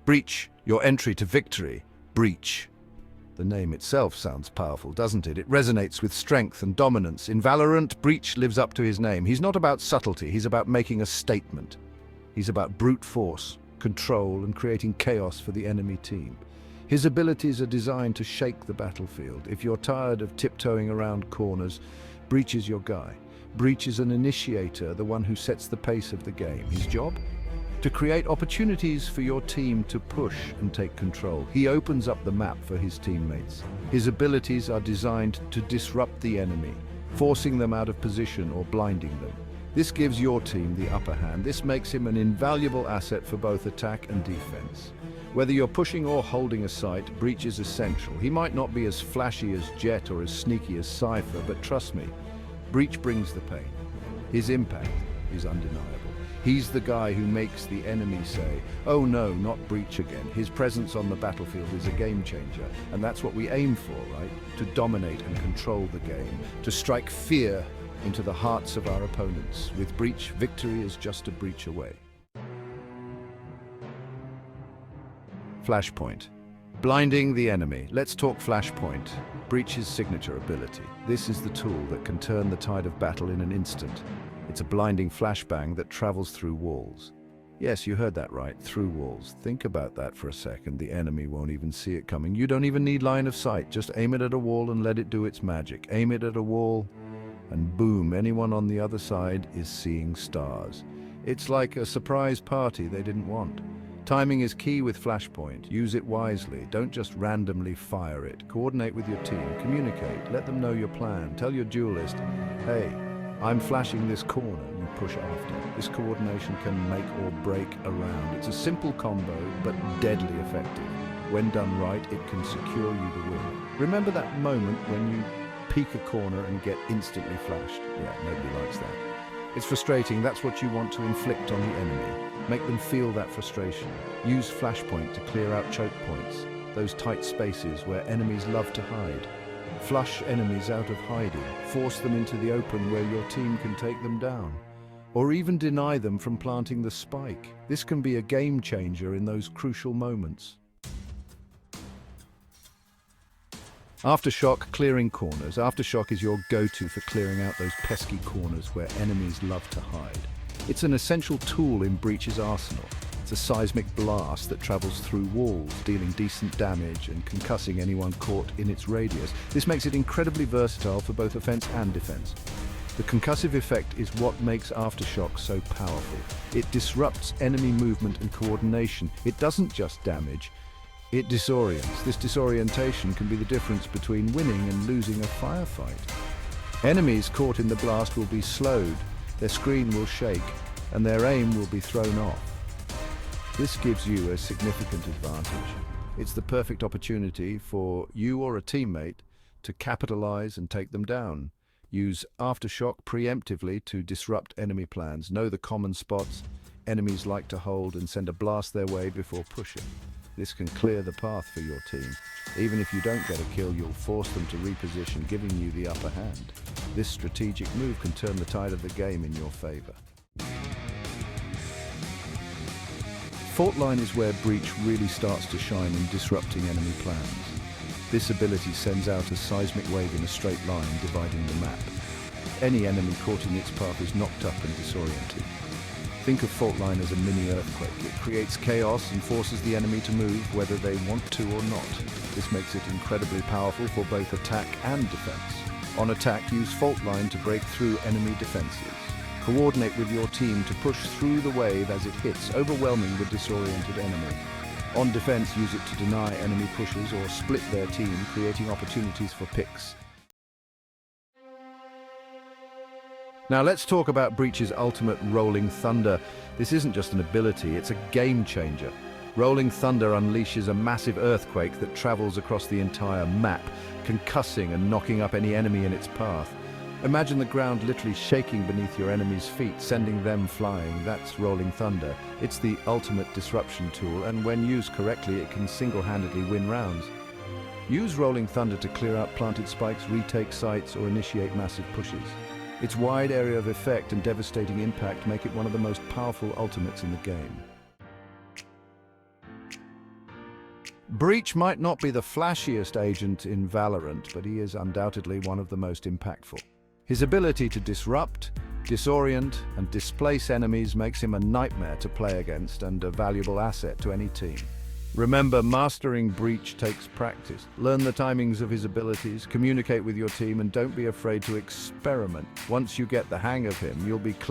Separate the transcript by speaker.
Speaker 1: Breach, your entry to victory. Breach. The name itself sounds powerful, doesn't it? It resonates with strength and dominance. In Valorant, Breach lives up to his name. He's not about subtlety, he's about making a statement. He's about brute force, control, and creating chaos for the enemy team. His abilities are designed to shake the battlefield. If you're tired of tiptoeing around corners, Breach is your guy. Breach is an initiator, the one who sets the pace of the game. His job? To create opportunities for your team to push and take control. He opens up the map for his teammates. His abilities are designed to disrupt the enemy, forcing them out of position or blinding them. This gives your team the upper hand. This makes him an invaluable asset for both attack and defense. Whether you're pushing or holding a site, Breach is essential. He might not be as flashy as Jet or as sneaky as Cypher, but trust me, Breach brings the pain. His impact is undeniable. He's the guy who makes the enemy say, "Oh no, not Breach again." His presence on the battlefield is a game changer, and that's what we aim for, right? To dominate and control the game, to strike fear into the hearts of our opponents. With Breach, victory is just a breach away. Flashpoint. Blinding the enemy. Let's talk Flashpoint, Breach's signature ability. This is the tool that can turn the tide of battle in an instant. It's a blinding flashbang that travels through walls. Yes, you heard that right, through walls. Think about that for a second. The enemy won't even see it coming. You don't even need line of sight. Just aim it at a wall and let it do its magic. Aim it at a wall, and boom, anyone on the other side is seeing stars. It's like a surprise party they didn't want. Timing is key with Flashpoint. Use it wisely. Don't just randomly fire it. Coordinate with your team. Communicate. Let them know your plan. Tell your duelist, "Hey, I'm flashing this corner," and you push after. This coordination can make or break a round. It's a simple combo, but deadly effective. When done right, it can secure you the win. Remember that moment when you peek a corner and get instantly flashed? Yeah, nobody likes that. It's frustrating. That's what you want to inflict on the enemy. Make them feel that frustration. Use Flashpoint to clear out choke points, those tight spaces where enemies love to hide. Flush enemies out of hiding. Force them into the open where your team can take them down. Or even deny them from planting the spike. This can be a game changer in those crucial moments. Aftershock, clearing corners. Aftershock is your go-to for clearing out those pesky corners where enemies love to hide. It's an essential tool in Breach's arsenal. It's a seismic blast that travels through walls, dealing decent damage and concussing anyone caught in its radius. This makes it incredibly versatile for both offense and defense. The concussive effect is what makes Aftershock so powerful. It disrupts enemy movement and coordination. It doesn't just damage, it disorients. This disorientation can be the difference between winning and losing a firefight. Enemies caught in the blast will be slowed, their screen will shake, and their aim will be thrown off. This gives you a significant advantage. It's the perfect opportunity for you or a teammate to capitalize and take them down. Use Aftershock preemptively to disrupt enemy plans. Know the common spots enemies like to hold and send a blast their way before pushing. This can clear the path for your team. Even if you don't get a kill, you'll force them to reposition, giving you the upper hand. This strategic move can turn the tide of the game in your favor. Fault line is where Breach really starts to shine in disrupting enemy plans. This ability sends out a seismic wave in a straight line, dividing the map. Any enemy caught in its path is knocked up and disoriented. Think of fault line as a mini earthquake. It creates chaos and forces the enemy to move whether they want to or not. This makes it incredibly powerful for both attack and defense. On attack, use fault line to break through enemy defenses. Coordinate with your team to push through the wave as it hits, overwhelming the disoriented enemy. On defense, use it to deny enemy pushes or split their team, creating opportunities for picks. Now let's talk about Breach's ultimate Rolling Thunder. This isn't just an ability, it's a game changer. Rolling Thunder unleashes a massive earthquake that travels across the entire map, concussing and knocking up any enemy in its path. Imagine the ground literally shaking beneath your enemy's feet, sending them flying. That's Rolling Thunder. It's the ultimate disruption tool, and when used correctly, it can single-handedly win rounds. Use Rolling Thunder to clear out planted spikes, retake sites, or initiate massive pushes. Its wide area of effect and devastating impact make it one of the most powerful ultimates in the game. Breach might not be the flashiest agent in Valorant, but he is undoubtedly one of the most impactful. His ability to disrupt, disorient, and displace enemies makes him a nightmare to play against and a valuable asset to any team. Remember, mastering Breach takes practice. Learn the timings of his abilities, communicate with your team, and don't be afraid to experiment. Once you get the hang of him, you'll be clear